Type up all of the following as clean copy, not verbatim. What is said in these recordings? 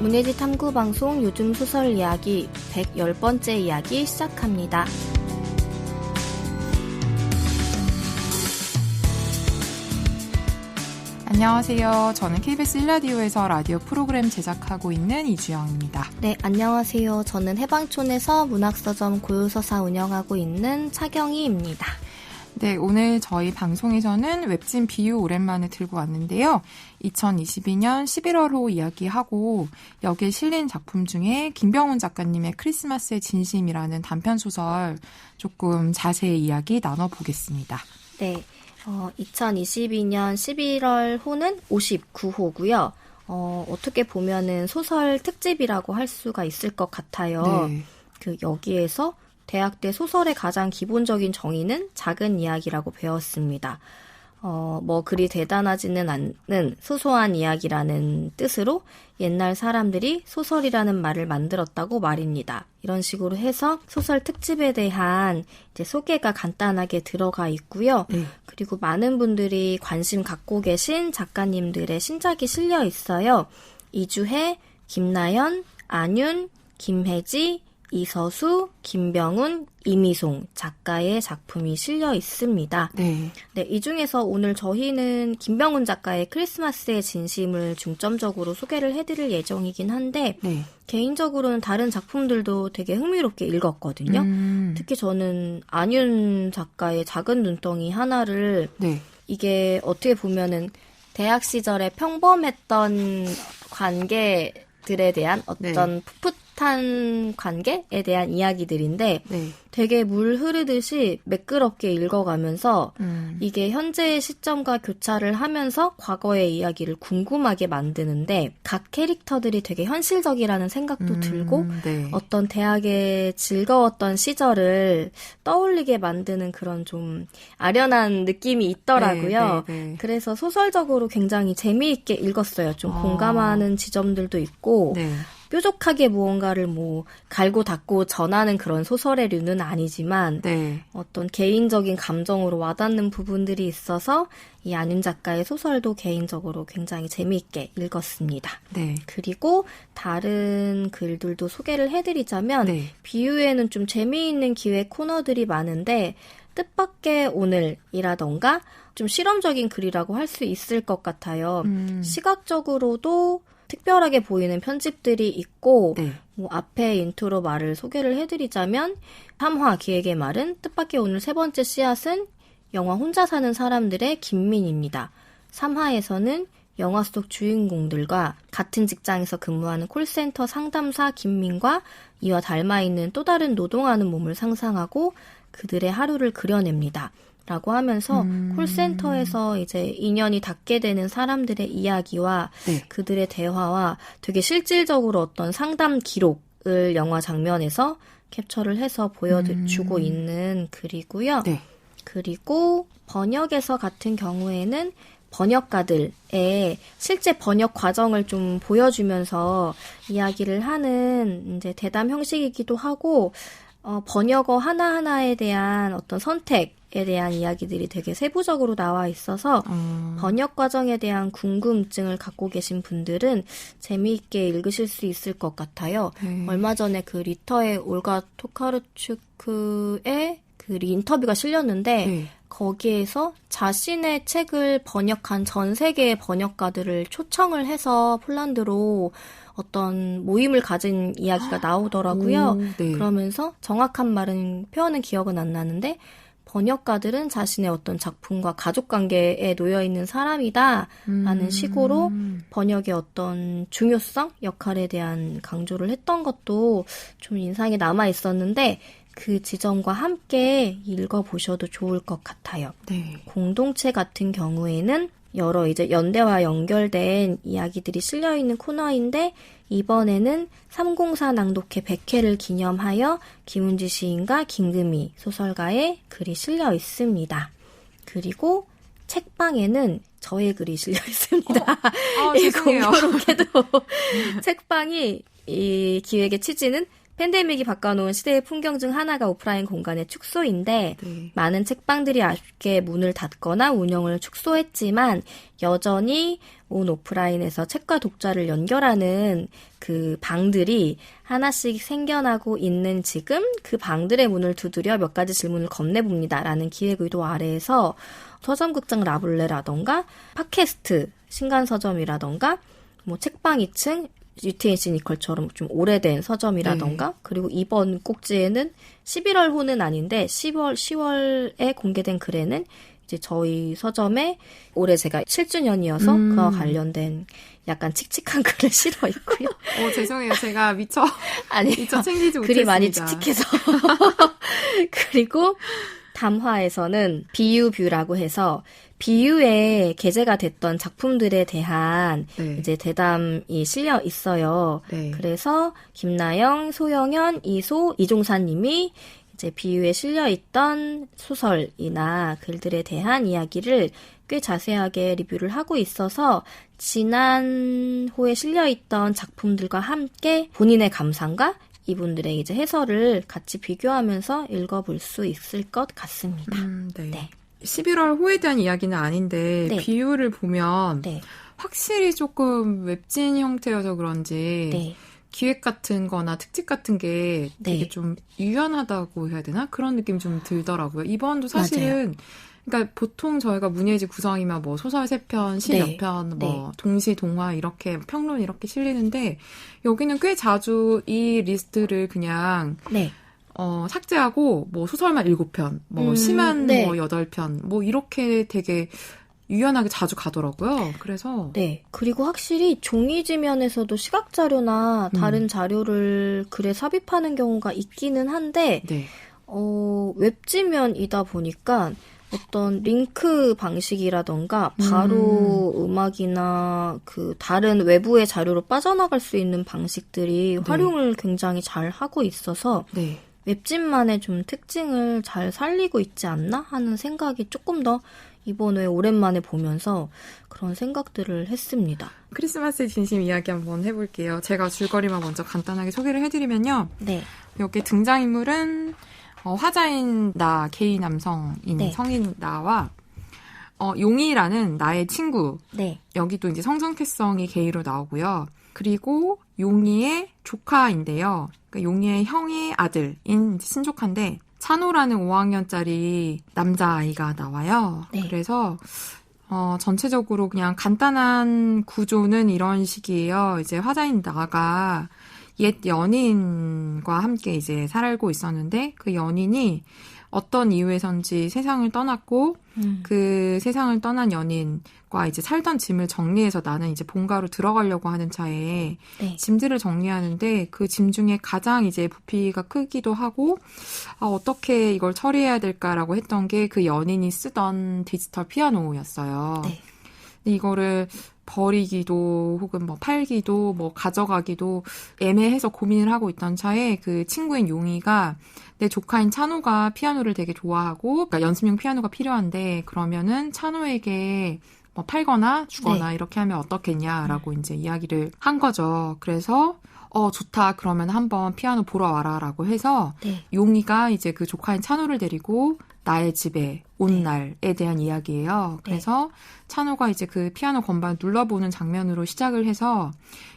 문예지 탐구방송 요즘 소설 이야기 110번째 이야기 시작합니다. 안녕하세요. 저는 KBS 1라디오에서 라디오 프로그램 제작하고 있는 이주영입니다. 네, 안녕하세요. 저는 해방촌에서 문학서점 고요서사 운영하고 있는 차경희입니다. 네, 오늘 저희 방송에서는 웹진 비유 오랜만에 들고 왔는데요. 2022년 11월호 이야기하고 여기에 실린 작품 중에 김병훈 작가님의 크리스마스의 진심이라는 단편소설 조금 자세히 이야기 나눠보겠습니다. 네, 2022년 11월 호는 59호고요. 어떻게 보면은 소설 특집이라고 할 수가 있을 것 같아요. 네. 여기에서 대학때 소설의 가장 기본적인 정의는 작은 이야기라고 배웠습니다. 그리 대단하지는 않는 소소한 이야기라는 뜻으로 옛날 사람들이 소설이라는 말을 만들었다고 말입니다. 이런 식으로 해서 소설 특집에 대한 이제 소개가 간단하게 들어가 있고요. 그리고 많은 분들이 관심 갖고 계신 작가님들의 신작이 실려 있어요. 이주혜, 김나연, 안윤, 김혜지, 이서수, 김병훈, 이미송 작가의 작품이 실려 있습니다. 네, 이 중에서 오늘 저희는 김병훈 작가의 크리스마스의 진심을 중점적으로 소개를 해드릴 예정이긴 한데 네. 개인적으로는 다른 작품들도 되게 흥미롭게 읽었거든요. 특히 저는 안윤 작가의 작은 눈덩이 하나를 네. 이게 어떻게 보면은 대학 시절에 평범했던 관계들에 대한 어떤 풋풋한 관계에 대한 이야기들인데 네. 되게 물 흐르듯이 매끄럽게 읽어가면서 이게 현재의 시점과 교차를 하면서 과거의 이야기를 궁금하게 만드는데 각 캐릭터들이 되게 현실적이라는 생각도 들고 네. 어떤 대학의 즐거웠던 시절을 떠올리게 만드는 그런 좀 아련한 느낌이 있더라고요. 네. 그래서 소설적으로 굉장히 재미있게 읽었어요. 좀 공감하는 지점들도 있고 네. 뾰족하게 무언가를 갈고 닦고 전하는 그런 소설의 류는 아니지만 네. 어떤 개인적인 감정으로 와닿는 부분들이 있어서 이 안윤 작가의 소설도 개인적으로 굉장히 재미있게 읽었습니다. 네. 그리고 다른 글들도 소개를 해드리자면 네. 비유에는 좀 재미있는 기획 코너들이 많은데 뜻밖의 오늘이라던가 좀 실험적인 글이라고 할 수 있을 것 같아요. 시각적으로도 특별하게 보이는 편집들이 있고 네. 앞에 인트로 말을 소개를 해드리자면 3화 기획의 말은 뜻밖의 오늘 세 번째 씨앗은 영화 혼자 사는 사람들의 김민입니다. 3화에서는 영화 속 주인공들과 같은 직장에서 근무하는 콜센터 상담사 김민과 이와 닮아있는 또 다른 노동하는 몸을 상상하고 그들의 하루를 그려냅니다. 라고 하면서 콜센터에서 이제 인연이 닿게 되는 사람들의 이야기와 네. 그들의 대화와 되게 실질적으로 어떤 상담 기록을 영화 장면에서 캡처를 해서 보여주고 있는 글이고요. 네. 그리고 번역에서 같은 경우에는 번역가들의 실제 번역 과정을 좀 보여주면서 이야기를 하는 이제 대담 형식이기도 하고 번역어 하나하나에 대한 어떤 선택에 대한 이야기들이 되게 세부적으로 나와 있어서 번역 과정에 대한 궁금증을 갖고 계신 분들은 재미있게 읽으실 수 있을 것 같아요. 얼마 전에 그 리터의 올가 토카르추크의 그 인터뷰가 실렸는데 거기에서 자신의 책을 번역한 전 세계의 번역가들을 초청을 해서 폴란드로 어떤 모임을 가진 이야기가 나오더라고요. 네. 그러면서 정확한 표현은 기억은 안 나는데 번역가들은 자신의 어떤 작품과 가족관계에 놓여있는 사람이다 라는 식으로 번역의 어떤 중요성, 역할에 대한 강조를 했던 것도 좀 인상에 남아있었는데 그 지점과 함께 읽어보셔도 좋을 것 같아요. 네. 공동체 같은 경우에는 여러 이제 연대와 연결된 이야기들이 실려있는 코너인데 이번에는 304 낭독회 100회를 기념하여 김은지 시인과 김금희 소설가의 글이 실려 있습니다. 그리고 책방에는 저의 글이 실려 있습니다. 죄송해요. 공교롭게도 책방이 이 기획의 취지는 팬데믹이 바꿔놓은 시대의 풍경 중 하나가 오프라인 공간의 축소인데 네. 많은 책방들이 아쉽게 문을 닫거나 운영을 축소했지만 여전히 온 오프라인에서 책과 독자를 연결하는 그 방들이 하나씩 생겨나고 있는 지금 그 방들의 문을 두드려 몇 가지 질문을 건네봅니다. 라는 기획의도 아래에서 서점극장 라블레라던가 팟캐스트 신간서점이라던가 뭐 책방 2층 UTNC 니컬처럼 좀 오래된 서점이라던가 그리고 이번 꼭지에는 11월호는 아닌데 10월에 공개된 글에는 이제 저희 서점에 올해 제가 7주년이어서 그와 관련된 약간 칙칙한 글을 실어 있고요. 죄송해요. 제가 미처 챙기지 못했습니다. 글이 많이 칙칙해서. 그리고 담화에서는 비유뷰라고 해서 비유에 게재가 됐던 작품들에 대한 이제 대담이 실려 있어요. 네. 그래서 김나영, 소영현, 이소, 이종사님이 이제 비유에 실려 있던 소설이나 글들에 대한 이야기를 꽤 자세하게 리뷰를 하고 있어서 지난 호에 실려 있던 작품들과 함께 본인의 감상과 이분들의 이제 해설을 같이 비교하면서 읽어볼 수 있을 것 같습니다. 네. 11월 호에 대한 이야기는 아닌데 비유를 보면 확실히 조금 웹진 형태여서 그런지 기획 같은 거나 특집 같은 게 되게 좀 유연하다고 해야 되나? 그런 느낌이 좀 들더라고요. 이번도 사실은 맞아요. 그러니까 보통 저희가 문예지 구성이면 뭐 소설 3편, 시 몇 편, 뭐 동시, 동화 이렇게 평론 이렇게 실리는데 여기는 꽤 자주 이 리스트를 그냥 삭제하고 뭐 소설만 7편, 뭐 시만 뭐 8편, 뭐 이렇게 되게 유연하게 자주 가더라고요. 그래서 그리고 확실히 종이 지면에서도 시각 자료나 다른 자료를 글에 삽입하는 경우가 있기는 한데 웹지면이다 보니까 어떤 링크 방식이라던가 바로 음악이나 그 다른 외부의 자료로 빠져나갈 수 있는 방식들이 활용을 굉장히 잘 하고 있어서 웹진만의 좀 특징을 잘 살리고 있지 않나 하는 생각이 조금 더 이번에 오랜만에 보면서 그런 생각들을 했습니다. 크리스마스의 진심 이야기 한번 해볼게요. 제가 줄거리만 먼저 간단하게 소개를 해드리면요. 여기 등장인물은 화자인 나, 게이 남성인 성인 나와 용이라는 나의 친구. 여기도 이제 성정체성이 게이로 나오고요. 그리고 용이의 조카인데요. 그러니까 용이의 형의 아들인 친조카인데 찬호라는 5학년짜리 남자아이가 나와요. 그래서 전체적으로 그냥 간단한 구조는 이런 식이에요. 이제 화자인 나가 옛 연인과 함께 이제 살고 있었는데 그 연인이 어떤 이유에선지 세상을 떠났고 그 세상을 떠난 연인과 이제 살던 짐을 정리해서 나는 이제 본가로 들어가려고 하는 차에 짐들을 정리하는데 그 짐 중에 가장 이제 부피가 크기도 하고 어떻게 이걸 처리해야 될까라고 했던 게 그 연인이 쓰던 디지털 피아노였어요. 근데 이거를 버리기도 혹은 뭐 팔기도 뭐 가져가기도 애매해서 고민을 하고 있던 차에 그 친구인 용이가 내 조카인 찬호가 피아노를 되게 좋아하고 그러니까 연습용 피아노가 필요한데 그러면은 찬호에게 뭐 팔거나 주거나 이렇게 하면 어떻겠냐라고 이제 이야기를 한 거죠. 그래서 좋다. 그러면 한번 피아노 보러 와라라고 해서 용이가 이제 그 조카인 찬호를 데리고 나의 집에 온 날에 대한 이야기예요. 그래서 찬호가 이제 그 피아노 건반 눌러보는 장면으로 시작을 해서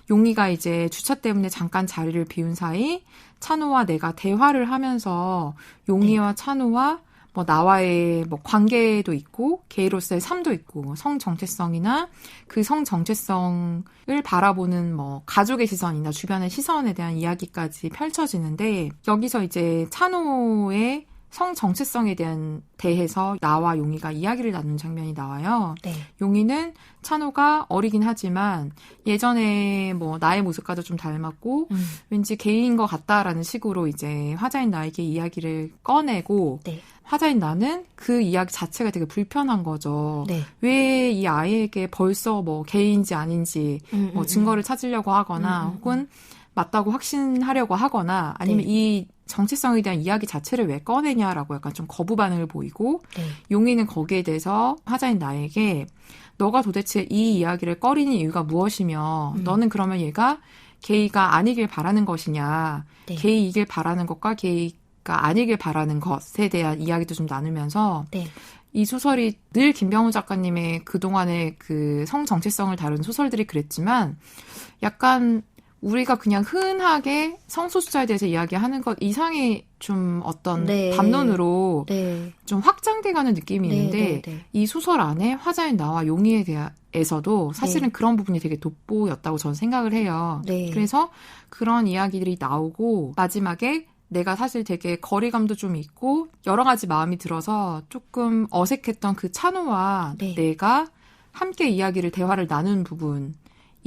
용이가 이제 주차 때문에 잠깐 자리를 비운 사이 찬호와 내가 대화를 하면서 용이와 찬호와 뭐 나와의 뭐 관계도 있고 게이로서의 삶도 있고 성 정체성이나 그 성 정체성을 바라보는 뭐 가족의 시선이나 주변의 시선에 대한 이야기까지 펼쳐지는데 여기서 이제 찬호의 성 정체성에 대해서 나와 용이가 이야기를 나누는 장면이 나와요. 용이는 찬호가 어리긴 하지만 예전에 뭐 나의 모습과도 좀 닮았고 왠지 게이인 것 같다라는 식으로 이제 화자인 나에게 이야기를 꺼내고 화자인 나는 그 이야기 자체가 되게 불편한 거죠. 왜 이 아이에게 벌써 뭐 게이인지 아닌지 뭐 증거를 찾으려고 하거나 혹은 맞다고 확신하려고 하거나 아니면 이 정체성에 대한 이야기 자체를 왜 꺼내냐라고 약간 좀 거부 반응을 보이고 용이는 거기에 대해서 화자인 나에게 너가 도대체 이 이야기를 꺼리는 이유가 무엇이며 너는 그러면 얘가 게이가 아니길 바라는 것이냐, 네. 게이이길 바라는 것과 게이가 아니길 바라는 것에 대한 이야기도 좀 나누면서 네. 이 소설이 늘 김병훈 작가님의 그동안의 그 성 정체성을 다룬 소설들이 그랬지만 약간 우리가 그냥 흔하게 성소수자에 대해서 이야기하는 것 이상의 좀 어떤 네. 담론으로 네. 좀 확장돼가는 느낌이 네, 있는데 네, 네. 이 소설 안에 화자인 나와 용의에 대해서도 사실은 네. 그런 부분이 되게 돋보였다고 저는 생각을 해요. 네. 그래서 그런 이야기들이 나오고 마지막에 내가 사실 되게 거리감도 좀 있고 여러 가지 마음이 들어서 조금 어색했던 그 찬우와 네. 내가 함께 대화를 나눈 부분이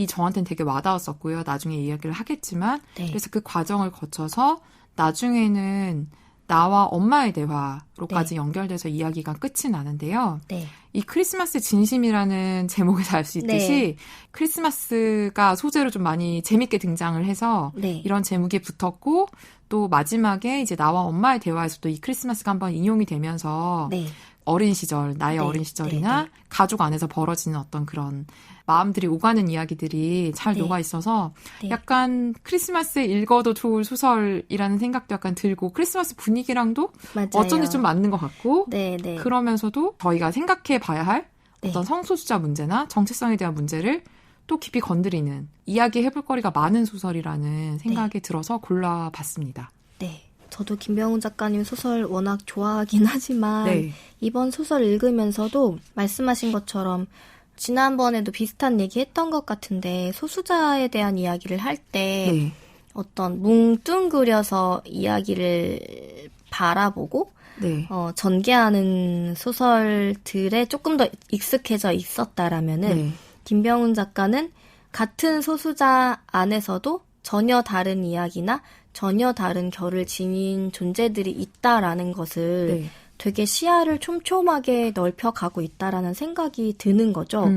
저한테는 되게 와닿았었고요. 나중에 이야기를 하겠지만 네. 그래서 그 과정을 거쳐서 나중에는 나와 엄마의 대화로까지 네. 연결돼서 이야기가 끝이 나는데요. 네. 이 크리스마스 진심이라는 제목에서 알 수 있듯이 네. 크리스마스가 소재로 좀 많이 재밌게 등장을 해서 네. 이런 제목이 붙었고 또 마지막에 이제 나와 엄마의 대화에서도 이 크리스마스가 한번 인용이 되면서 네. 어린 시절, 나의 네. 어린 시절이나 네. 네. 가족 안에서 벌어지는 어떤 그런 마음들이 오가는 이야기들이 잘 네. 녹아 있어서 네. 약간 크리스마스에 읽어도 좋을 소설이라는 생각도 약간 들고 크리스마스 분위기랑도 맞아요. 어쩐지 좀 맞는 것 같고 네, 네. 그러면서도 저희가 생각해 봐야 할 네. 어떤 성소수자 문제나 정체성에 대한 문제를 또 깊이 건드리는 이야기해 볼 거리가 많은 소설이라는 생각이 들어서 골라봤습니다. 네. 저도 김병훈 작가님 소설 워낙 좋아하긴 하지만 네. 이번 소설 읽으면서도 말씀하신 것처럼 지난번에도 비슷한 얘기 했던 것 같은데 소수자에 대한 이야기를 할 때 네. 어떤 뭉뚱그려서 이야기를 바라보고 네. 전개하는 소설들에 조금 더 익숙해져 있었다라면은 네. 김병훈 작가는 같은 소수자 안에서도 전혀 다른 이야기나 전혀 다른 결을 지닌 존재들이 있다라는 것을 네. 되게 시야를 촘촘하게 넓혀가고 있다라는 생각이 드는 거죠.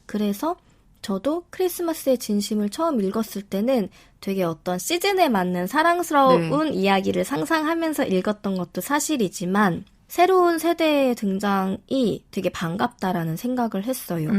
그래서 저도 크리스마스의 진심을 처음 읽었을 때는 되게 어떤 시즌에 맞는 사랑스러운 이야기를 상상하면서 읽었던 것도 사실이지만 새로운 세대의 등장이 되게 반갑다라는 생각을 했어요.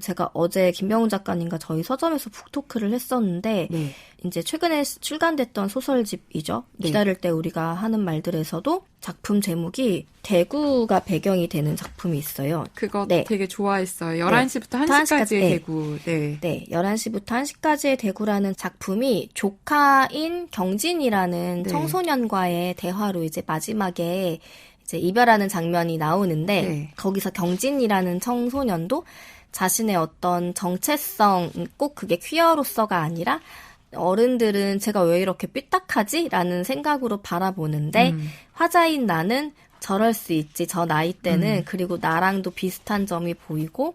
제가 어제 김병훈 작가님과 저희 서점에서 북토크를 했었는데 네. 이제 최근에 출간됐던 소설집이죠. 네. 기다릴 때 우리가 하는 말들에서도 작품 제목이 대구가 배경이 되는 작품이 있어요. 그거 네. 되게 좋아했어요. 11시부터 1시까지의 1시까지, 네. 대구. 네. 네, 11시부터 1시까지의 대구라는 작품이 조카인 경진이라는 네. 청소년과의 대화로 이제 마지막에 이제 이별하는 장면이 나오는데 네. 거기서 경진이라는 청소년도 자신의 어떤 정체성, 꼭 그게 퀴어로서가 아니라 어른들은 제가 왜 이렇게 삐딱하지? 라는 생각으로 바라보는데 화자인 나는 저럴 수 있지. 저 나이 때는 그리고 나랑도 비슷한 점이 보이고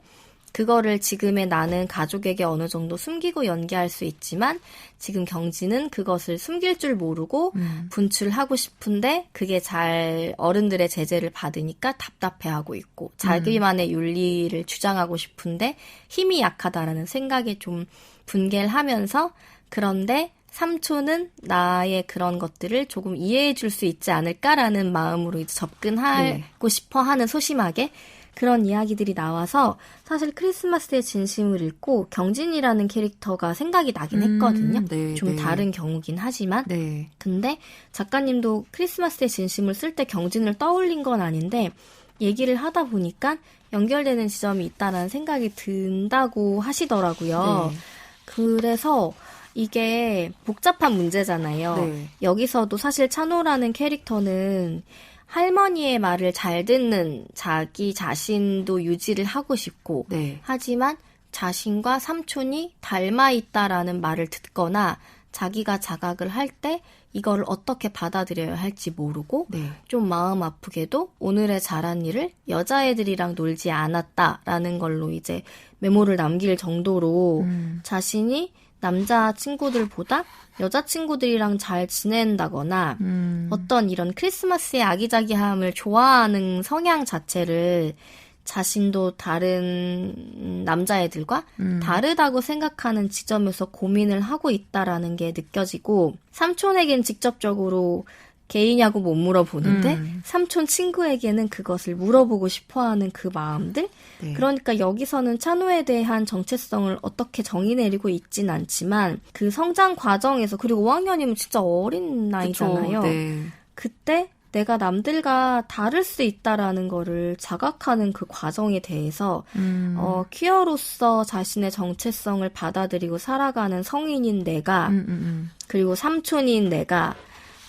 그거를 지금의 나는 가족에게 어느 정도 숨기고 연기할 수 있지만 지금 경진은 그것을 숨길 줄 모르고 분출하고 싶은데 그게 잘 어른들의 제재를 받으니까 답답해하고 있고 자기만의 윤리를 주장하고 싶은데 힘이 약하다라는 생각에 좀 분개를 하면서 그런데 삼촌은 나의 그런 것들을 조금 이해해 줄 수 있지 않을까라는 마음으로 이제 접근하고 싶어 하는 소심하게 그런 이야기들이 나와서 사실 크리스마스의 진심을 읽고 경진이라는 캐릭터가 생각이 나긴 했거든요. 네, 좀 네. 다른 경우긴 하지만. 네. 근데 작가님도 크리스마스의 진심을 쓸 때 경진을 떠올린 건 아닌데 얘기를 하다 보니까 연결되는 지점이 있다는 생각이 든다고 하시더라고요. 네. 그래서 이게 복잡한 문제잖아요. 네. 여기서도 사실 찬호라는 캐릭터는 할머니의 말을 잘 듣는 자기 자신도 유지를 하고 싶고 네. 하지만 자신과 삼촌이 닮아 있다라는 말을 듣거나 자기가 자각을 할 때 이걸 어떻게 받아들여야 할지 모르고 네. 좀 마음 아프게도 오늘의 잘한 일을 여자애들이랑 놀지 않았다라는 걸로 이제 메모를 남길 정도로 자신이 남자 친구들보다 여자 친구들이랑 잘 지낸다거나 어떤 이런 크리스마스의 아기자기함을 좋아하는 성향 자체를 자신도 다른 남자애들과 다르다고 생각하는 지점에서 고민을 하고 있다라는 게 느껴지고 삼촌에겐 직접적으로 개이냐고 못 물어보는데 삼촌 친구에게는 그것을 물어보고 싶어하는 그 마음들. 네. 그러니까 여기서는 찬호에 대한 정체성을 어떻게 정의 내리고 있진 않지만 그 성장 과정에서 그리고 5학년이면 진짜 어린 나이잖아요. 네. 그때 내가 남들과 다를 수 있다라는 거를 자각하는 그 과정에 대해서 퀴어로서 자신의 정체성을 받아들이고 살아가는 성인인 내가 그리고 삼촌인 내가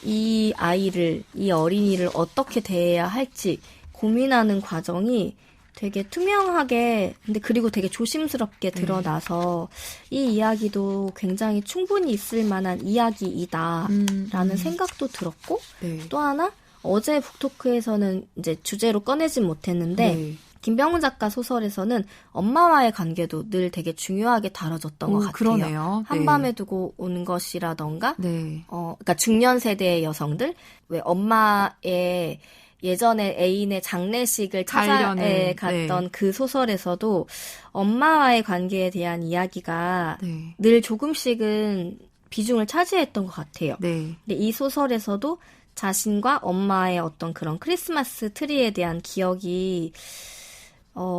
이 아이를, 이 어린이를 어떻게 대해야 할지 고민하는 과정이 되게 투명하게, 근데 그리고 되게 조심스럽게 드러나서 이 이야기도 굉장히 충분히 있을 만한 이야기이다라는 생각도 들었고, 네. 또 하나, 어제 북토크에서는 이제 주제로 꺼내진 못했는데, 네. 김병훈 작가 소설에서는 엄마와의 관계도 늘 되게 중요하게 다뤄졌던 것 같아요. 그러네요. 한밤에 두고 오는 것이라던가, 네. 그러니까 중년 세대의 여성들, 왜 엄마의 예전에 애인의 장례식을 찾아에 갔던 네. 그 소설에서도 엄마와의 관계에 대한 이야기가 네. 늘 조금씩은 비중을 차지했던 것 같아요. 네. 근데 이 소설에서도 자신과 엄마의 어떤 그런 크리스마스 트리에 대한 기억이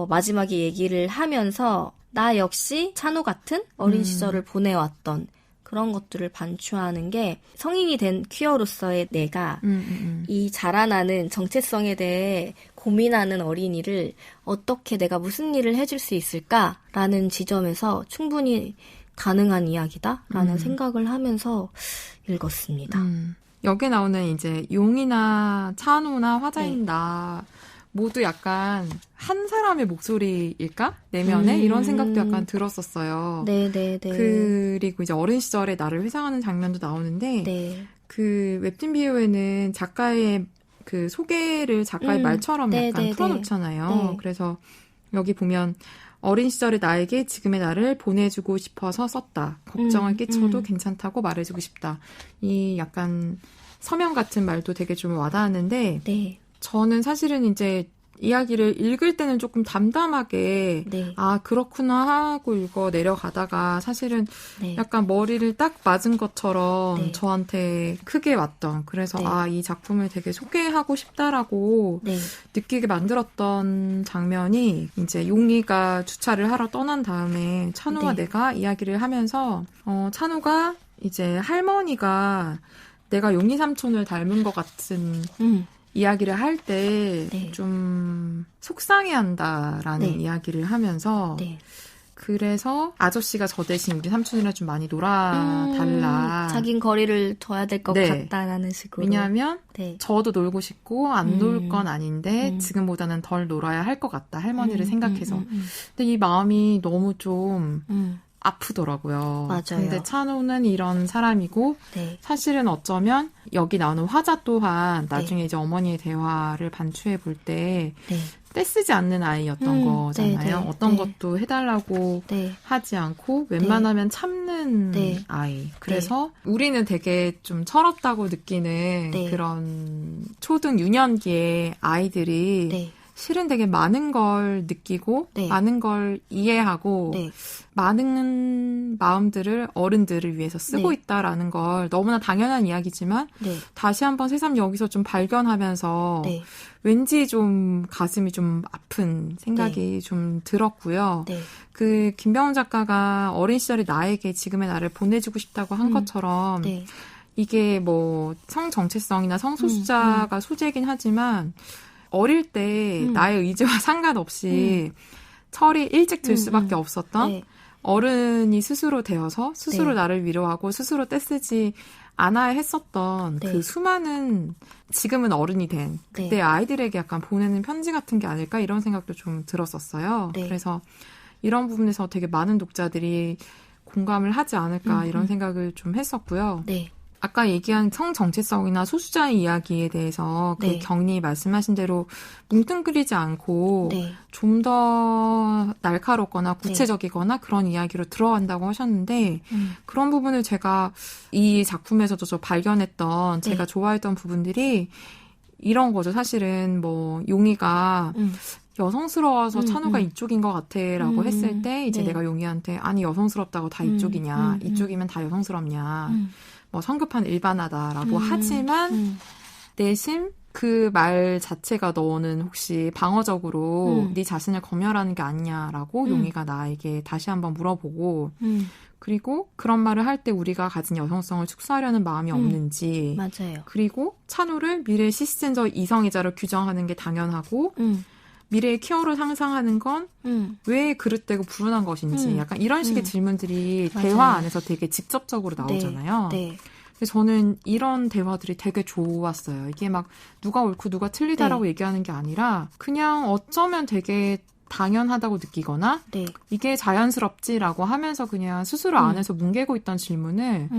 마지막에 얘기를 하면서 나 역시 찬호 같은 어린 시절을 보내왔던 그런 것들을 반추하는 게 성인이 된 퀴어로서의 내가 이 자라나는 정체성에 대해 고민하는 어린이를 어떻게 내가 무슨 일을 해줄 수 있을까라는 지점에서 충분히 가능한 이야기다라는 생각을 하면서 읽었습니다. 여기에 나오는 이제 용이나 찬호나 화자인 나 모두 약간 한 사람의 목소리일까? 내면에 이런 생각도 약간 들었었어요. 네네네. 그리고 이제 어린 시절에 나를 회상하는 장면도 나오는데 네. 그 웹툰 비유에는 작가의 그 소개를 작가의 말처럼 약간 네네네. 풀어놓잖아요. 네. 그래서 여기 보면 어린 시절의 나에게 지금의 나를 보내주고 싶어서 썼다. 걱정을 끼쳐도 괜찮다고 말해주고 싶다. 이 약간 서명 같은 말도 되게 좀 와닿았는데 네. 저는 사실은 이제 이야기를 읽을 때는 조금 담담하게 네. 아 그렇구나 하고 읽어 내려가다가 사실은 네. 약간 머리를 딱 맞은 것처럼 네. 저한테 크게 왔던 그래서 네. 아 이 작품을 되게 소개하고 싶다라고 네. 느끼게 만들었던 장면이 이제 용이가 주차를 하러 떠난 다음에 찬호와 네. 내가 이야기를 하면서 찬호가 이제 할머니가 내가 용이 삼촌을 닮은 것 같은 이야기를 할 때 좀 네. 속상해한다라는 네. 이야기를 하면서 네. 그래서 아저씨가 저 대신 우리 삼촌이랑 좀 많이 놀아달라. 자긴 거리를 둬야 될 것 네. 같다라는 식으로. 왜냐하면 네. 저도 놀고 싶고 안 놀 건 아닌데 지금보다는 덜 놀아야 할 것 같다. 할머니를 생각해서. 근데 이 마음이 너무 좀 아프더라고요. 맞아요. 근데 찬호는 이런 사람이고 네. 사실은 어쩌면 여기 나오는 화자 또한 나중에 이제 어머니의 대화를 반추해 볼 때 네. 떼쓰지 않는 아이였던 거잖아요. 네, 네, 어떤 네. 것도 해달라고 네. 하지 않고 웬만하면 참는 네. 아이. 그래서 우리는 되게 좀 철없다고 느끼는 네. 그런 초등 유년기의 아이들이 네. 실은 되게 많은 걸 느끼고 네. 많은 걸 이해하고 네. 많은 마음들을 어른들을 위해서 쓰고 네. 있다라는 걸 너무나 당연한 이야기지만 네. 다시 한번 새삼 여기서 좀 발견하면서 네. 왠지 좀 가슴이 좀 아픈 생각이 좀 들었고요. 네. 그 김병훈 작가가 어린 시절의 나에게 지금의 나를 보내주고 싶다고 한 것처럼 네. 이게 뭐 성정체성이나 성소수자가 소재이긴 하지만 어릴 때 나의 의지와 상관없이 철이 일찍 들 수밖에 없었던 네. 어른이 스스로 되어서 스스로 네. 나를 위로하고 스스로 떼쓰지 않아야 했었던 네. 그 수많은 지금은 어른이 된 그때 네. 아이들에게 약간 보내는 편지 같은 게 아닐까 이런 생각도 좀 들었었어요. 네. 그래서 이런 부분에서 되게 많은 독자들이 공감을 하지 않을까 이런 생각을 좀 했었고요. 네. 아까 얘기한 성정체성이나 소수자의 이야기에 대해서 그 네. 경리 말씀하신 대로 뭉뚱그리지 않고 네. 좀 더 날카롭거나 구체적이거나 그런 이야기로 들어간다고 하셨는데 그런 부분을 제가 이 작품에서도 저 발견했던 제가 좋아했던 부분들이 이런 거죠. 사실은 뭐 용이가 여성스러워서 찬호가 이쪽인 것 같아라고 했을 때 이제 네. 내가 용이한테 아니 여성스럽다고 다 이쪽이냐 이쪽이면 다 여성스럽냐 뭐 성급한 일반화다라고 하지만 내심 그 말 자체가 너는 혹시 방어적으로 네 자신을 검열하는 게 아니냐라고 용희가 나에게 다시 한번 물어보고 그리고 그런 말을 할 때 우리가 가진 여성성을 축소하려는 마음이 없는지 맞아요. 그리고 찬우를 미래의 시스젠더 이성애자로 규정하는 게 당연하고 미래의 퀴어로 상상하는 건 왜 그릇되고 불운한 것인지 약간 이런 식의 질문들이 맞아요. 대화 안에서 되게 직접적으로 나오잖아요. 네. 근데 저는 이런 대화들이 되게 좋았어요. 이게 막 누가 옳고 누가 틀리다라고 얘기하는 게 아니라 그냥 어쩌면 되게 당연하다고 느끼거나 네. 이게 자연스럽지라고 하면서 그냥 스스로 안에서 뭉개고 있던 질문을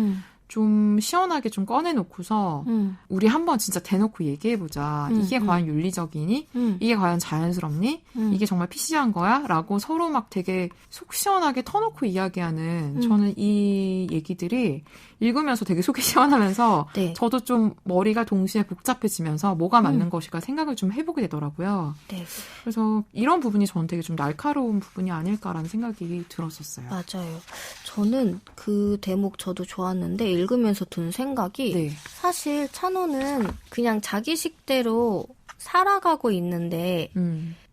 좀 시원하게 좀 꺼내놓고서 우리 한번 진짜 대놓고 얘기해보자. 이게 과연 윤리적이니? 이게 과연 자연스럽니? 이게 정말 PC한 거야? 라고 서로 막 되게 속 시원하게 터놓고 이야기하는 저는 이 얘기들이 읽으면서 되게 속이 시원하면서 네. 저도 좀 머리가 동시에 복잡해지면서 뭐가 맞는 것일까 생각을 좀 해보게 되더라고요. 네. 그래서 이런 부분이 저는 되게 좀 날카로운 부분이 아닐까라는 생각이 들었었어요. 맞아요. 저는 그 대목 저도 좋았는데 읽으면서 든 생각이 네. 사실 찬호는 그냥 자기식대로 살아가고 있는데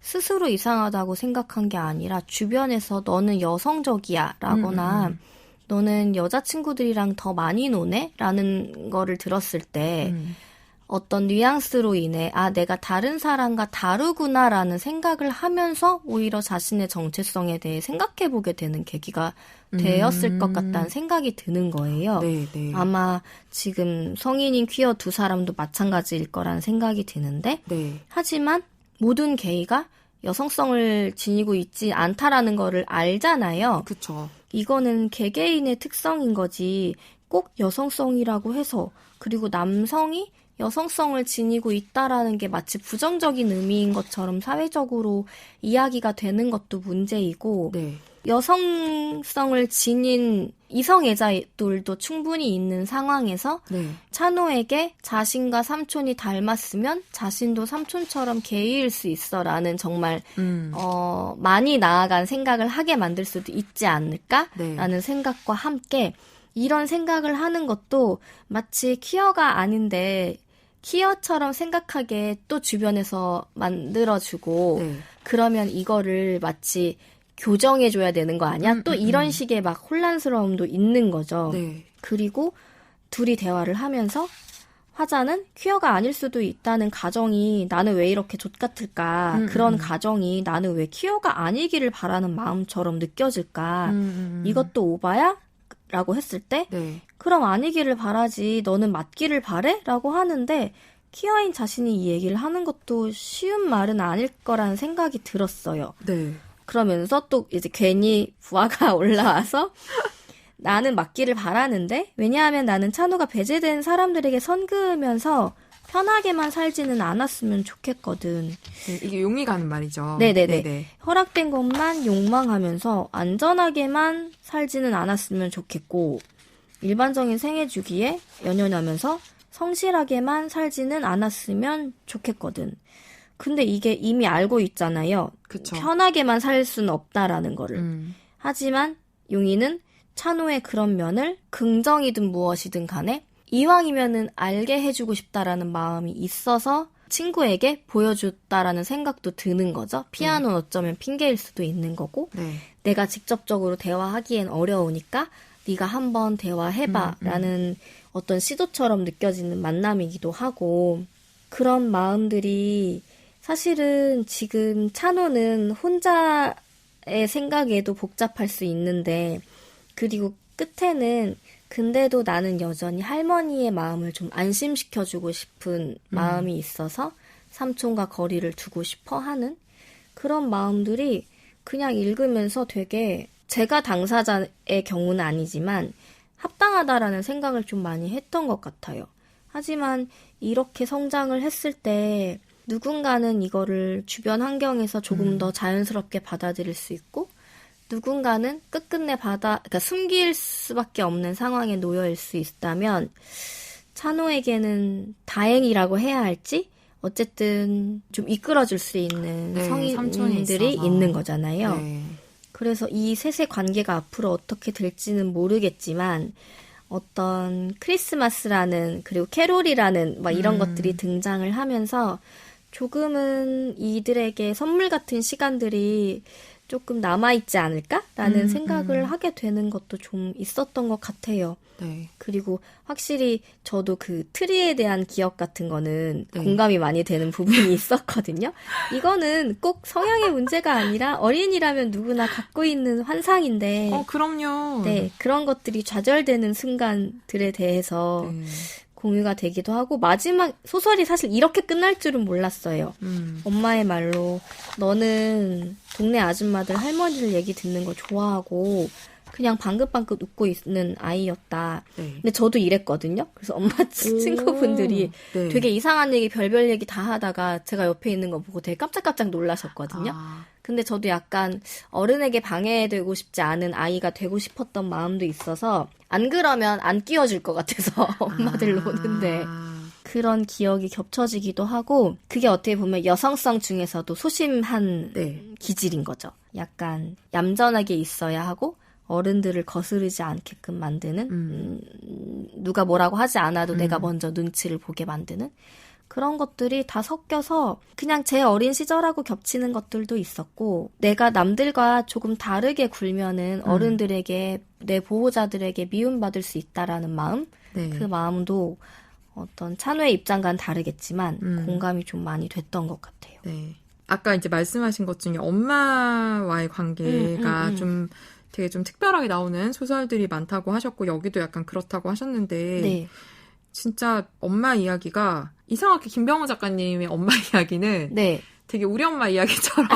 스스로 이상하다고 생각한 게 아니라 주변에서 너는 여성적이야 라거나 너는 여자친구들이랑 더 많이 노네? 라는 거를 들었을 때 어떤 뉘앙스로 인해 아 내가 다른 사람과 다르구나 라는 생각을 하면서 오히려 자신의 정체성에 대해 생각해보게 되는 계기가 되었을 것 같다는 생각이 드는 거예요. 네, 네. 아마 지금 성인인 퀴어 두 사람도 마찬가지일 거라는 생각이 드는데 네. 하지만 모든 게이가 여성성을 지니고 있지 않다라는 거를 알잖아요. 그쵸. 이거는 개개인의 특성인 거지 꼭 여성성이라고 해서 그리고 남성이 여성성을 지니고 있다라는 게 마치 부정적인 의미인 것처럼 사회적으로 이야기가 되는 것도 문제이고 네. 여성성을 지닌 이성애자들도 충분히 있는 상황에서 네. 찬호에게 자신과 삼촌이 닮았으면 자신도 삼촌처럼 게이일 수 있어라는 정말 많이 나아간 생각을 하게 만들 수도 있지 않을까라는 네. 생각과 함께 이런 생각을 하는 것도 마치 퀴어가 아닌데 퀴어처럼 생각하게 또 주변에서 만들어주고 네. 그러면 이거를 마치 교정해줘야 되는 거 아니야? 또 이런 식의 막 혼란스러움도 있는 거죠. 네. 그리고 둘이 대화를 하면서 화자는 퀴어가 아닐 수도 있다는 가정이 나는 왜 이렇게 좆같을까? 그런 가정이 나는 왜 퀴어가 아니기를 바라는 마음처럼 느껴질까? 이것도 오바야? 라고 했을 때 네. 그럼 아니기를 바라지 너는 맞기를 바래? 라고 하는데 퀴어인 자신이 이 얘기를 하는 것도 쉬운 말은 아닐 거라는 생각이 들었어요. 네. 그러면서 또 이제 괜히 부하가 올라와서 나는 맞기를 바라는데 왜냐하면 나는 찬호가 배제된 사람들에게 선 그으면서 편하게만 살지는 않았으면 좋겠거든. 네, 이게 용이 가는 말이죠. 네네네. 네네. 허락된 것만 욕망하면서 안전하게만 살지는 않았으면 좋겠고 일반적인 생애 주기에 연연하면서 성실하게만 살지는 않았으면 좋겠거든. 근데 이게 이미 알고 있잖아요. 그쵸. 편하게만 살 수는 없다라는 거를. 하지만 용이는 찬호의 그런 면을 긍정이든 무엇이든 간에 이왕이면은 알게 해주고 싶다라는 마음이 있어서 친구에게 보여줬다라는 생각도 드는 거죠. 피아노는 어쩌면 핑계일 수도 있는 거고 네. 내가 직접적으로 대화하기엔 어려우니까 네가 한번 대화해봐 라는 어떤 시도처럼 느껴지는 만남이기도 하고 그런 마음들이 사실은 지금 찬호는 혼자의 생각에도 복잡할 수 있는데 그리고 끝에는 근데도 나는 여전히 할머니의 마음을 좀 안심시켜주고 싶은 마음이 있어서 삼촌과 거리를 두고 싶어 하는 그런 마음들이 그냥 읽으면서 되게 제가 당사자의 경우는 아니지만 합당하다라는 생각을 좀 많이 했던 것 같아요. 하지만 이렇게 성장을 했을 때 누군가는 이거를 주변 환경에서 조금 더 자연스럽게 받아들일 수 있고 누군가는 끝끝내 그러니까 숨길 수밖에 없는 상황에 놓여 수 있다면 찬호에게는 다행이라고 해야 할지 어쨌든 좀 이끌어줄 수 있는 네, 성인들이 있는 거잖아요. 네. 그래서 이 셋의 관계가 앞으로 어떻게 될지는 모르겠지만 어떤 크리스마스라는 그리고 캐롤이라는 막 이런 것들이 등장을 하면서 조금은 이들에게 선물 같은 시간들이 조금 남아있지 않을까라는 생각을 하게 되는 것도 좀 있었던 것 같아요. 네. 그리고 확실히 저도 그 트리에 대한 기억 같은 거는 네. 공감이 많이 되는 부분이 있었거든요. 이거는 꼭 성향의 문제가 아니라 어린이라면 누구나 갖고 있는 환상인데 그럼요. 네, 그런 것들이 좌절되는 순간들에 대해서 네. 공유가 되기도 하고 마지막 소설이 사실 이렇게 끝날 줄은 몰랐어요. 엄마의 말로 너는 동네 아줌마들 할머니들 얘기 듣는 거 좋아하고 그냥 방긋방긋 웃고 있는 아이였다. 네. 근데 저도 이랬거든요. 그래서 엄마 친구분들이 네. 되게 이상한 얘기 별별 얘기 다 하다가 제가 옆에 있는 거 보고 되게 깜짝깜짝 놀라셨거든요. 근데 저도 약간 어른에게 방해되고 싶지 않은 아이가 되고 싶었던 마음도 있어서 안 그러면 안 끼워줄 것 같아서 엄마들 노는데 그런 기억이 겹쳐지기도 하고 그게 어떻게 보면 여성성 중에서도 소심한 네. 기질인 거죠. 약간 얌전하게 있어야 하고 어른들을 거스르지 않게끔 만드는 누가 뭐라고 하지 않아도 내가 먼저 눈치를 보게 만드는 그런 것들이 다 섞여서 그냥 제 어린 시절하고 겹치는 것들도 있었고 내가 남들과 조금 다르게 굴면은 어른들에게 내 보호자들에게 미움받을 수 있다라는 마음 네. 그 마음도 어떤 찬우의 입장과는 다르겠지만 공감이 좀 많이 됐던 것 같아요. 네. 아까 이제 말씀하신 것 중에 엄마와의 관계가 좀 되게 좀 특별하게 나오는 소설들이 많다고 하셨고 여기도 약간 그렇다고 하셨는데 네. 진짜 엄마 이야기가 이상하게 김병호 작가님의 엄마 이야기는 네. 되게 우리 엄마 이야기처럼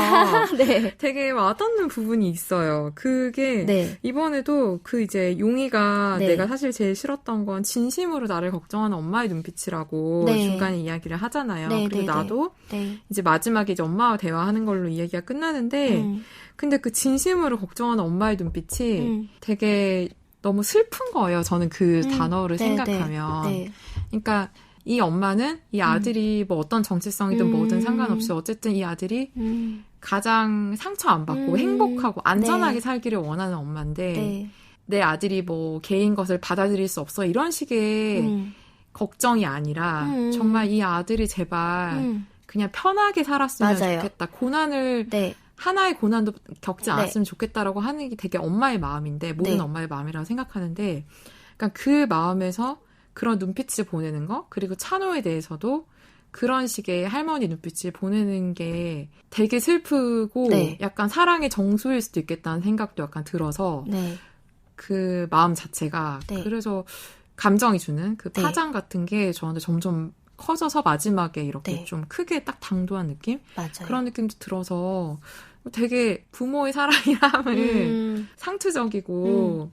네. 되게 와닿는 부분이 있어요. 그게 네. 이번에도 그 이제 용이가 네. 내가 사실 제일 싫었던 건 진심으로 나를 걱정하는 엄마의 눈빛이라고 네. 중간에 이야기를 하잖아요. 네, 그리고 네, 나도 네. 이제 마지막에 이제 엄마와 대화하는 걸로 이야기가 끝나는데 근데 그 진심으로 걱정하는 엄마의 눈빛이 되게 너무 슬픈 거예요. 저는 그 단어를 네, 생각하면. 네. 그러니까 이 엄마는 이 아들이 뭐 어떤 정체성이든 뭐든 상관없이 어쨌든 이 아들이 가장 상처 안 받고 행복하고 안전하게 네. 살기를 원하는 엄마인데 네. 내 아들이 뭐 개인 것을 받아들일 수 없어 이런 식의 걱정이 아니라 정말 이 아들이 제발 그냥 편하게 살았으면 맞아요. 좋겠다. 고난을 네. 하나의 고난도 겪지 네. 않았으면 좋겠다라고 하는 게 되게 엄마의 마음인데 모든 네. 엄마의 마음이라고 생각하는데 그러니까 그 마음에서 그런 눈빛을 보내는 거 그리고 찬호에 대해서도 그런 식의 할머니 눈빛을 보내는 게 되게 슬프고 네. 약간 사랑의 정수일 수도 있겠다는 생각도 약간 들어서 네. 그 마음 자체가 네. 그래서 감정이 주는 그 네. 파장 같은 게 저한테 점점 커져서 마지막에 이렇게 네. 좀 크게 딱 당도한 느낌? 맞아요. 그런 느낌도 들어서 되게 부모의 사랑이람을 상투적이고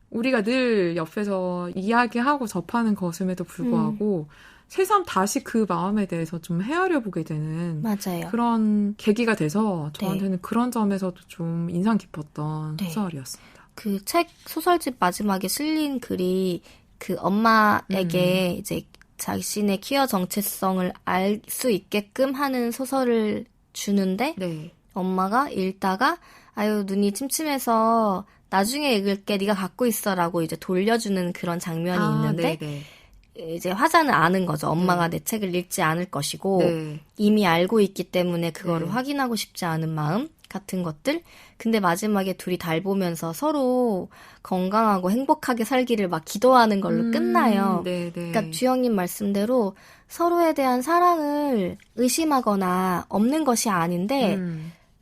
우리가 늘 옆에서 이야기하고 접하는 것임에도 불구하고 새삼 다시 그 마음에 대해서 좀 헤아려 보게 되는 맞아요. 그런 계기가 돼서 저한테는 네. 그런 점에서도 좀 인상 깊었던 네. 소설이었습니다. 그 책 소설집 마지막에 실린 글이 그 엄마에게 이제 자신의 퀴어 정체성을 알 수 있게끔 하는 소설을 주는데 네. 엄마가 읽다가 아유 눈이 침침해서 나중에 읽을게 네가 갖고 있어라고 이제 돌려주는 그런 장면이 있는데 네네. 이제 화자는 아는 거죠. 엄마가 내 책을 읽지 않을 것이고 네. 이미 알고 있기 때문에 그거를 네. 확인하고 싶지 않은 마음 같은 것들. 근데 마지막에 둘이 달 보면서 서로 건강하고 행복하게 살기를 막 기도하는 걸로 끝나요. 네네. 그러니까 주영님 말씀대로 서로에 대한 사랑을 의심하거나 없는 것이 아닌데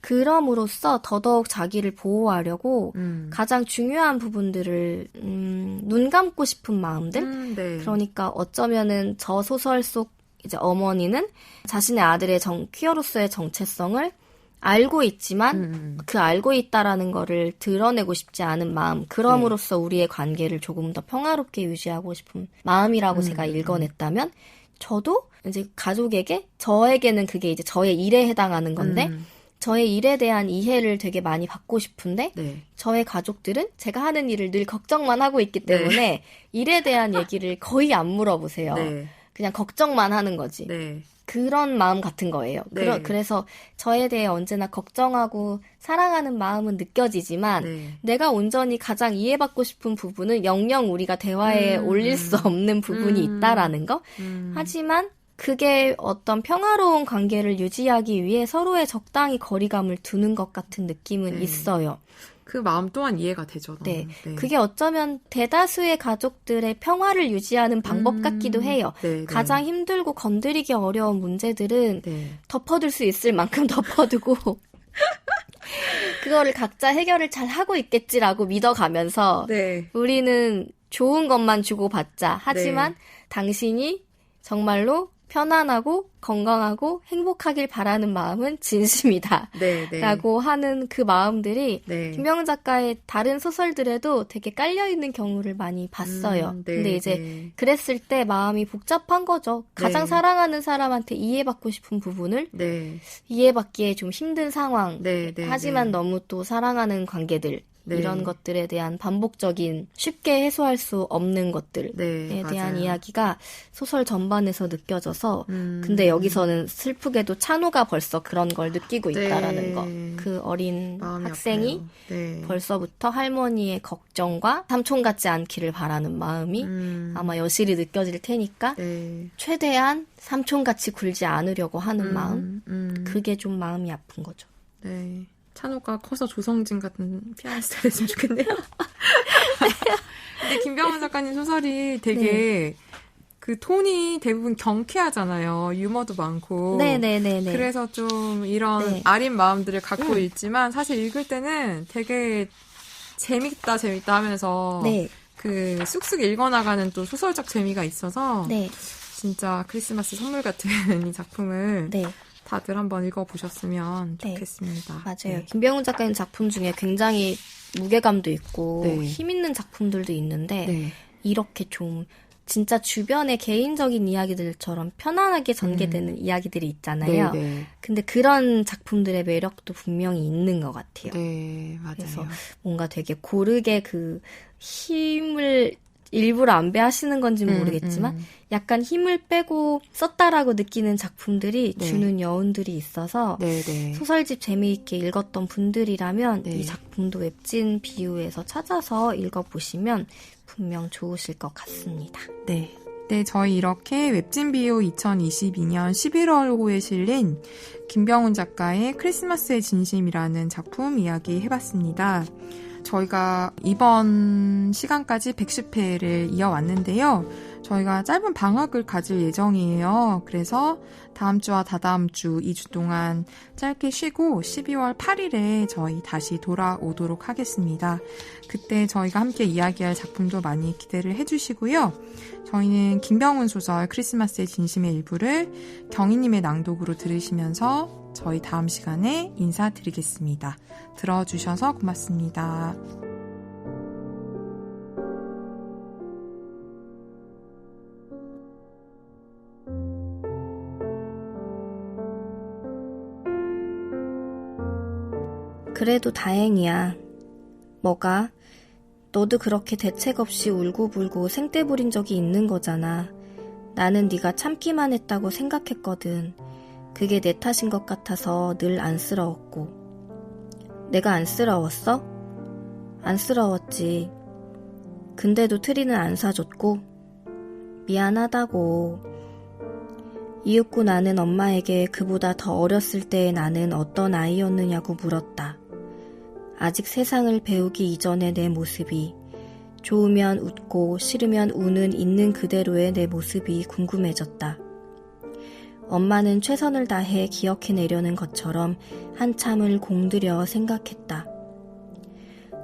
그럼으로써 더더욱 자기를 보호하려고 가장 중요한 부분들을 눈 감고 싶은 마음들. 네. 그러니까 어쩌면은 저 소설 속 이제 어머니는 자신의 아들의 퀴어로서의 정체성을 알고 있지만 그 알고 있다라는 거를 드러내고 싶지 않은 마음. 그럼으로써 우리의 관계를 조금 더 평화롭게 유지하고 싶은 마음이라고 제가 읽어냈다면 저도 이제 가족에게 저에게는 그게 이제 저의 일에 해당하는 건데 저의 일에 대한 이해를 되게 많이 받고 싶은데 네. 저의 가족들은 제가 하는 일을 늘 걱정만 하고 있기 때문에 일에 대한 얘기를 거의 안 물어보세요. 네. 그냥 걱정만 하는 거지. 네. 그런 마음 같은 거예요. 네. 그래서 저에 대해 언제나 걱정하고 사랑하는 마음은 느껴지지만 네. 내가 온전히 가장 이해받고 싶은 부분은 영영 우리가 대화에 올릴 수 없는 부분이 있다라는 거. 하지만 그게 어떤 평화로운 관계를 유지하기 위해 서로의 적당히 거리감을 두는 것 같은 느낌은 네. 있어요. 그 마음 또한 이해가 되죠. 네. 네. 그게 어쩌면 대다수의 가족들의 평화를 유지하는 방법 같기도 해요. 네, 가장 네. 힘들고 건드리기 어려운 문제들은 네. 덮어둘 수 있을 만큼 덮어두고 그거를 각자 해결을 잘 하고 있겠지라고 믿어가면서 네. 우리는 좋은 것만 주고받자. 하지만 당신이 정말로 편안하고 건강하고 행복하길 바라는 마음은 진심이다. 네, 네. 라고 하는 그 마음들이 네. 김병훈 작가의 다른 소설들에도 되게 깔려있는 경우를 많이 봤어요. 네, 근데 이제 네. 그랬을 때 마음이 복잡한 거죠. 가장 네. 사랑하는 사람한테 이해받고 싶은 부분을 네. 이해받기에 좀 힘든 상황. 네, 네, 하지만 네. 너무 또 사랑하는 관계들. 네. 이런 것들에 대한 반복적인 쉽게 해소할 수 없는 것들에 네, 대한 맞아요. 이야기가 소설 전반에서 느껴져서 근데 여기서는 슬프게도 찬우가 벌써 그런 걸 느끼고 네. 있다라는 거. 그 어린 마음이 학생이 아파요. 네. 벌써부터 할머니의 걱정과 삼촌 같지 않기를 바라는 마음이 아마 여실히 느껴질 테니까 네. 최대한 삼촌같이 굴지 않으려고 하는 마음. 그게 좀 마음이 아픈 거죠. 네. 찬호가 커서 조성진 같은 피아니스트가 됐으면 좋겠네요. 근데 김병훈 작가님 소설이 되게 그 톤이 대부분 경쾌하잖아요. 유머도 많고. 네네네네. 그래서 좀 이런 네. 아린 마음들을 갖고 있지만 사실 읽을 때는 되게 재밌다 하면서 네. 그 쑥쑥 읽어나가는 또 소설적 재미가 있어서 네. 진짜 크리스마스 선물 같은 이 작품을 네. 다들 한번 읽어보셨으면 네. 좋겠습니다. 맞아요. 네. 김병훈 작가님 작품 중에 굉장히 무게감도 있고 네. 힘 있는 작품들도 있는데 네. 이렇게 좀 진짜 주변의 개인적인 이야기들처럼 편안하게 전개되는 이야기들이 있잖아요. 네, 네. 근데 그런 작품들의 매력도 분명히 있는 것 같아요. 네, 맞아요. 그래서 뭔가 되게 고르게 그 힘을 일부러 안배하시는 건지는 모르겠지만 약간 힘을 빼고 썼다라고 느끼는 작품들이 네. 주는 여운들이 있어서 네, 네. 소설집 재미있게 읽었던 분들이라면 네. 이 작품도 웹진 비유에서 찾아서 읽어보시면 분명 좋으실 것 같습니다. 네. 네, 저희 이렇게 웹진 비유 2022년 11월호에 실린 김병훈 작가의 크리스마스의 진심이라는 작품 이야기 해봤습니다. 저희가 이번 시간까지 110회를 이어왔는데요. 저희가 짧은 방학을 가질 예정이에요. 그래서 다음 주와 다다음 주 2주 동안 짧게 쉬고 12월 8일에 저희 다시 돌아오도록 하겠습니다. 그때 저희가 함께 이야기할 작품도 많이 기대를 해주시고요. 저희는 김병훈 소설 크리스마스의 진심의 일부를 경희님의 낭독으로 들으시면서 저희 다음 시간에 인사드리겠습니다. 들어주셔서 고맙습니다. 그래도 다행이야. 뭐가? 너도 그렇게 대책 없이 울고불고 생떼 부린 적이 있는 거잖아. 나는 네가 참기만 했다고 생각했거든. 그게 내 탓인 것 같아서 늘 안쓰러웠고. 내가 안쓰러웠어? 안쓰러웠지. 근데도 트리는 안 사줬고. 미안하다고. 이윽고 나는 엄마에게 그보다 더 어렸을 때의 나는 어떤 아이였느냐고 물었다. 아직 세상을 배우기 이전의 내 모습이, 좋으면 웃고 싫으면 우는 있는 그대로의 내 모습이 궁금해졌다. 엄마는 최선을 다해 기억해내려는 것처럼 한참을 공들여 생각했다.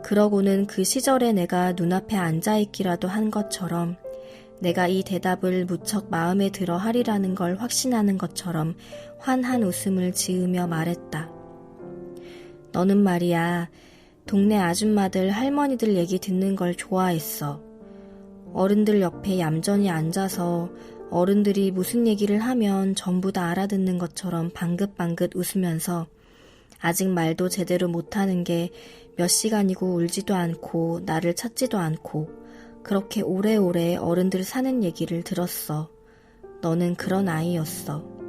그러고는 그 시절에 내가 눈앞에 앉아있기라도 한 것처럼, 내가 이 대답을 무척 마음에 들어 하리라는 걸 확신하는 것처럼 환한 웃음을 지으며 말했다. 너는 말이야, 동네 아줌마들, 할머니들 얘기 듣는 걸 좋아했어. 어른들 옆에 얌전히 앉아서 어른들이 무슨 얘기를 하면 전부 다 알아듣는 것처럼 방긋방긋 웃으면서 아직 말도 제대로 못하는 게 몇 시간이고 울지도 않고 나를 찾지도 않고 그렇게 오래오래 어른들 사는 얘기를 들었어. 너는 그런 아이였어.